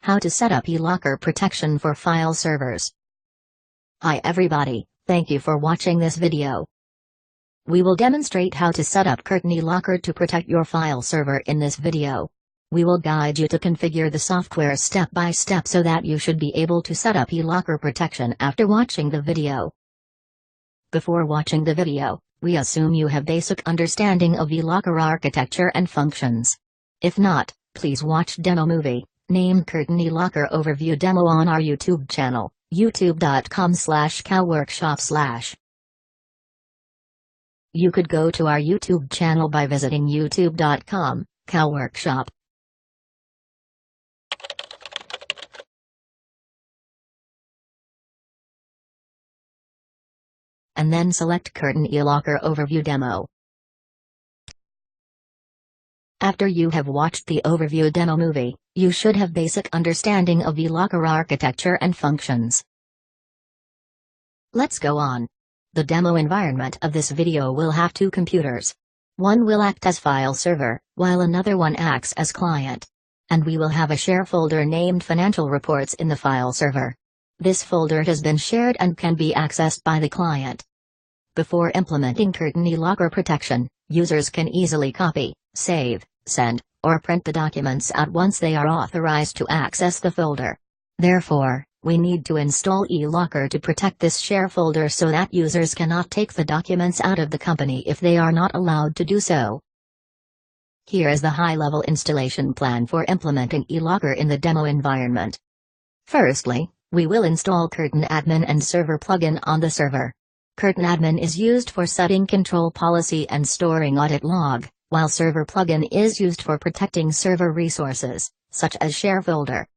How to set up eLocker protection for file servers. Hi everybody, thank you for watching this video. We will demonstrate how to set up Curtain eLocker to protect your file server in this video. We will guide you to configure the software step by step so that you should be able to set up eLocker protection after watching the video. Before watching the video, we assume you have basic understanding of eLocker architecture and functions. If not, please watch demo movie named Curtain eLocker Overview Demo on our YouTube channel, youtube.com/cowworkshop/. You could go to our YouTube channel by visiting youtube.com/cowworkshop. And then select Curtain eLocker Overview Demo. After you have watched the overview demo movie, you should have basic understanding of eLocker architecture and functions. Let's go on. The demo environment of this video will have two computers. One will act as file server, while another one acts as client. And we will have a share folder named Financial Reports in the file server. This folder has been shared and can be accessed by the client. Before implementing Curtain eLocker protection, users can easily copy, save, send, or print the documents out once they are authorized to access the folder. Therefore, we need to install eLocker to protect this share folder so that users cannot take the documents out of the company if they are not allowed to do so. Here is the high-level installation plan for implementing eLocker in the demo environment. Firstly, we will install Curtain Admin and Server plugin on the server. Curtain Admin is used for setting control policy and storing audit log, while Server plugin is used for protecting server resources, such as share folder.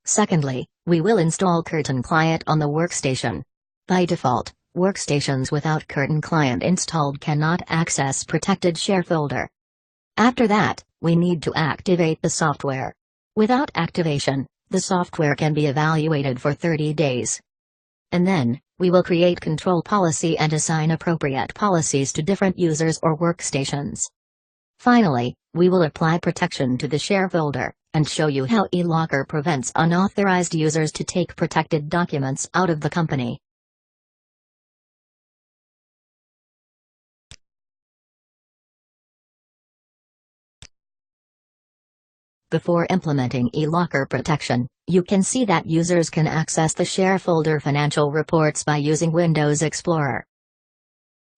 Secondly, we will install Curtain Client on the workstation. By default, workstations without Curtain Client installed cannot access protected share folder. After that, we need to activate the software. Without activation, the software can be evaluated for 30 days. And then, we will create control policy and assign appropriate policies to different users or workstations. Finally, we will apply protection to the share folder, and show you how eLocker prevents unauthorized users to take protected documents out of the company. Before implementing eLocker protection, you can see that users can access the share folder Financial Reports by using Windows Explorer.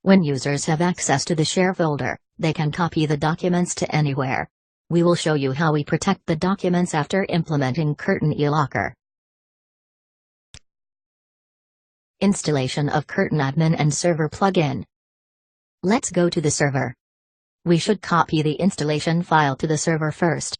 When users have access to the share folder, they can copy the documents to anywhere. We will show you how we protect the documents after implementing Curtain eLocker. Installation of Curtain Admin and Server plugin. Let's go to the server. We should copy the installation file to the server first.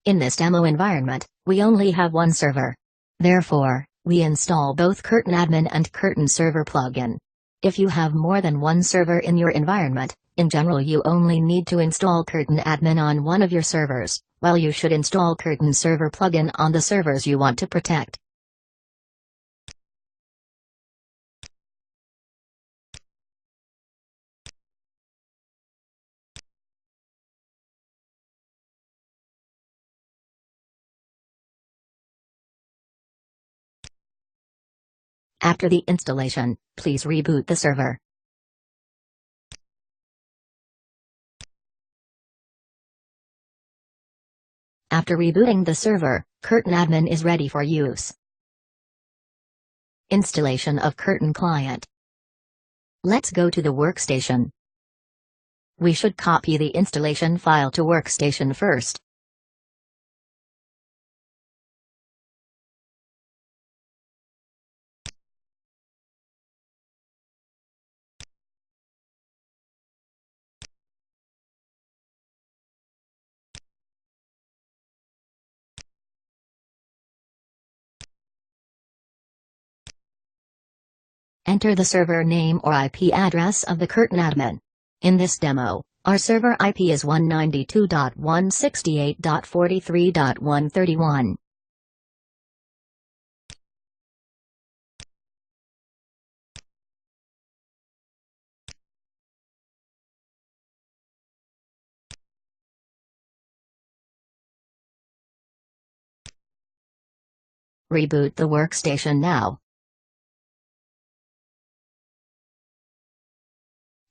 In this demo environment, we only have one server. Therefore, we install both Curtain Admin and Curtain Server plugin. If you have more than one server in your environment, in general you only need to install Curtain Admin on one of your servers, while you should install Curtain Server plugin on the servers you want to protect. After the installation, please reboot the server. After rebooting the server, Curtain Admin is ready for use. Installation of Curtain Client. Let's go to the workstation. We should copy the installation file to workstation first. Enter the server name or IP address of the Curtain Admin. In this demo, Our server IP is 192.168.43.131. Reboot the workstation now.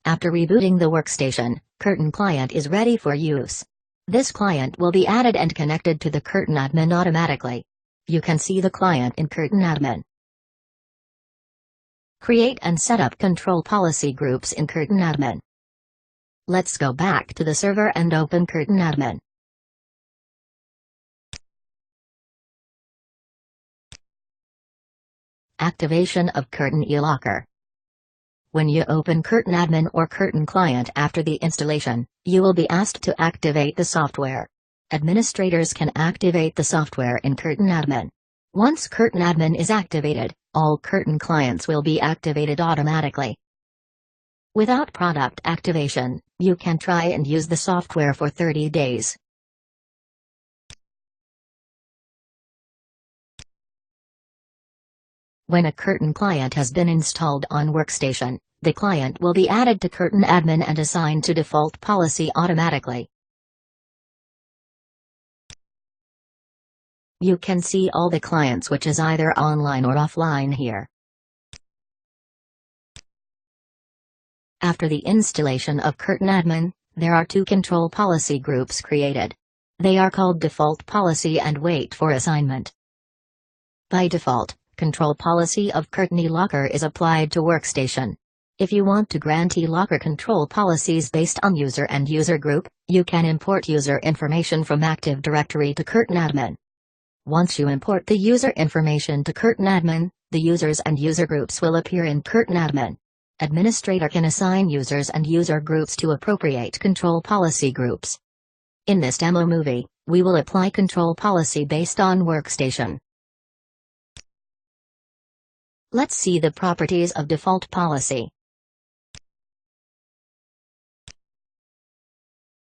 After rebooting the workstation, Curtain Client is ready for use. This client will be added and connected to the Curtain admin automatically. You can see the client in Curtain admin. Create and set up control policy groups in Curtain admin. Let's go back to the server and open Curtain admin. Activation of Curtain eLocker. When you open Curtain admin or Curtain Client after the installation, you will be asked to activate the software. Administrators can activate the software in Curtain admin. Once Curtain admin is activated, all Curtain clients will be activated automatically. Without product activation, you can try and use the software for 30 days. When a Curtain client has been installed on Workstation, the client will be added to Curtain admin and assigned to default policy automatically. You can see all the clients which is either online or offline here. After the installation of Curtain admin, there are two control policy groups created. They are called default policy and wait for assignment. By default, control policy of Curtain eLocker is applied to Workstation. If you want to grant eLocker control policies based on user and user group, you can import user information from Active Directory to Curtain admin. Once you import the user information to Curtain admin, the users and user groups will appear in Curtain admin. Administrator can assign users and user groups to appropriate control policy groups. In this demo movie, we will apply control policy based on Workstation. Let's see the properties of default policy.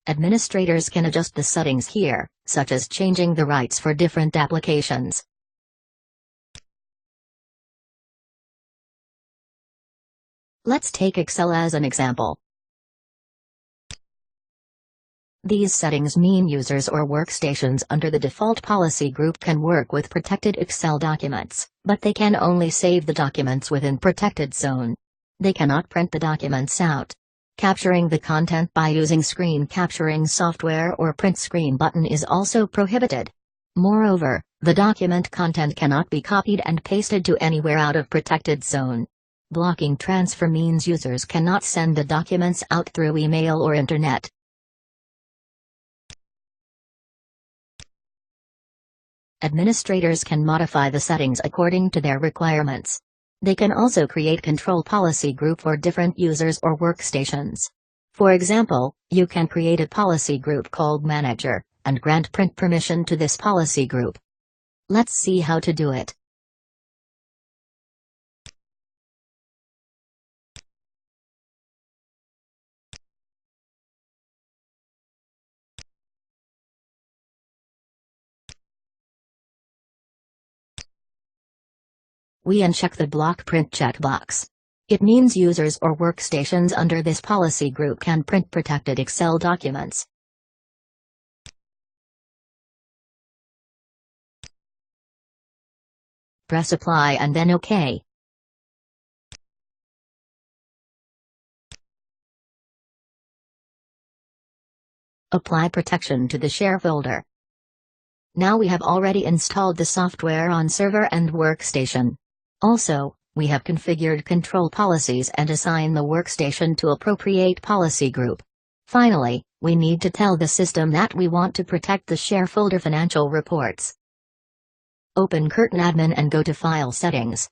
Administrators can adjust the settings here, such as changing the rights for different applications. Let's take Excel as an example. These settings mean users or workstations under the default policy group can work with protected Excel documents, but they can only save the documents within protected zone. They cannot print the documents out. Capturing the content by using screen capturing software or print screen button is also prohibited. Moreover, the document content cannot be copied and pasted to anywhere out of protected zone. Blocking transfer means users cannot send the documents out through email or internet. Administrators can modify the settings according to their requirements. They can also create control policy group for different users or workstations. For example, you can create a policy group called Manager, and grant print permission to this policy group. Let's see how to do it. We uncheck the block print checkbox. It means users or workstations under this policy group can print protected Excel documents. Press Apply and then OK. Apply protection to the share folder. Now we have already installed the software on server and workstation. Also, we have configured control policies and assign the workstation to appropriate policy group. Finally, we need to tell the system that we want to protect the share folder financial reports. Open Curtain admin and go to File Settings.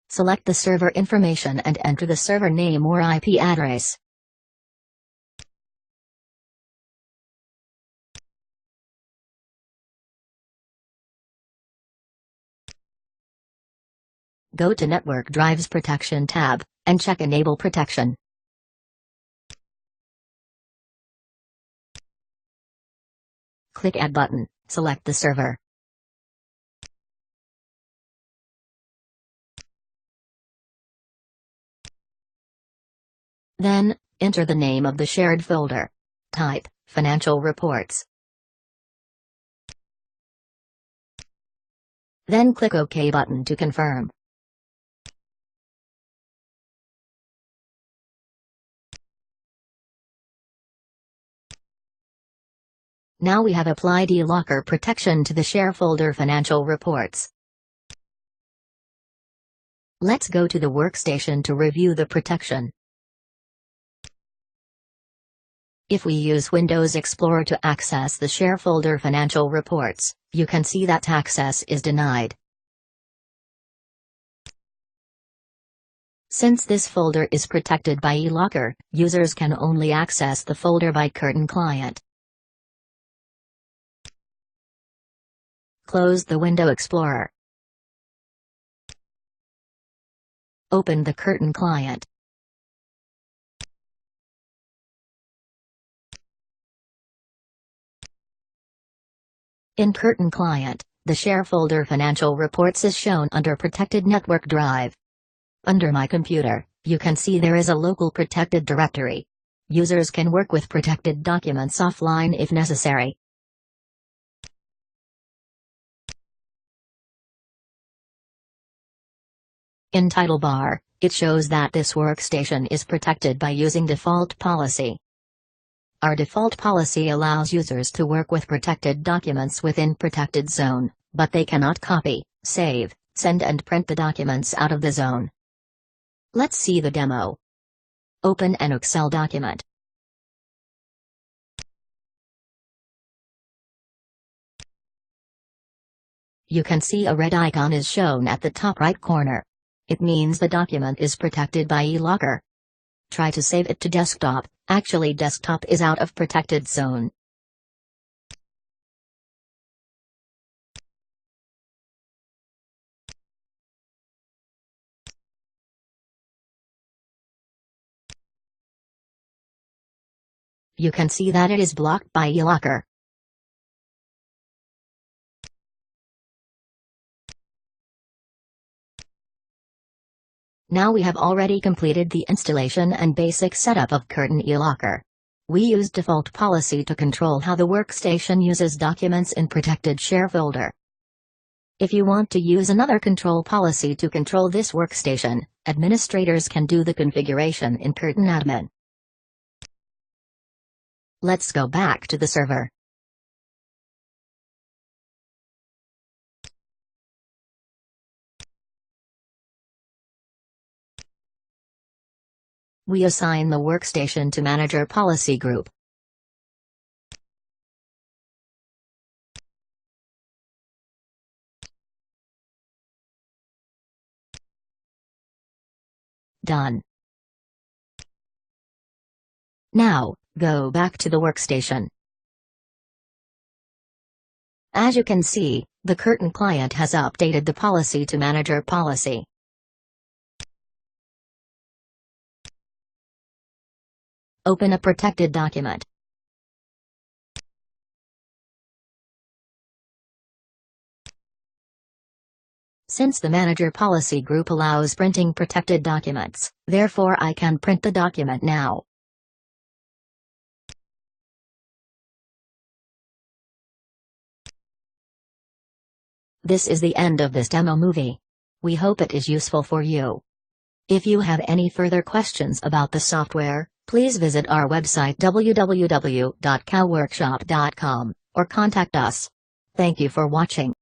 Select the server information and enter the server name or IP address. Go to Network Drives Protection tab, and check Enable Protection. Click Add button, select the server. Then, enter the name of the shared folder. Type, Financial Reports. Then click OK button to confirm. Now we have applied eLocker protection to the share folder Financial Reports. Let's go to the workstation to review the protection. If we use Windows Explorer to access the share folder Financial Reports, you can see that access is denied. Since this folder is protected by eLocker, users can only access the folder by Curtain Client. Close the Window Explorer. Open the Curtain Client. In Curtain Client, the share folder Financial Reports is shown under Protected Network Drive. Under My Computer, you can see there is a local protected directory. Users can work with protected documents offline if necessary. In Title Bar, it shows that this workstation is protected by using default policy. Our default policy allows users to work with protected documents within protected zone, but they cannot copy, save, send and print the documents out of the zone. Let's see the demo. Open an Excel document. You can see a red icon is shown at the top right corner. It means the document is protected by eLocker. Try to save it to desktop. Actually, desktop is out of protected zone. You can see that it is blocked by eLocker. Now we have already completed the installation and basic setup of Curtain eLocker. We used default policy to control how the workstation uses documents in protected share folder. If you want to use another control policy to control this workstation, administrators can do the configuration in Curtain Admin. Let's go back to the server. We assign the workstation to Manager Policy Group. Done. Now, go back to the workstation. As you can see, the Curtain client has updated the policy to Manager Policy. Open a protected document. Since the Manager Policy Group allows printing protected documents, therefore I can print the document now. This is the end of this demo movie. We hope it is useful for you. If you have any further questions about the software, please visit our website www.cowworkshop.com, or contact us. Thank you for watching.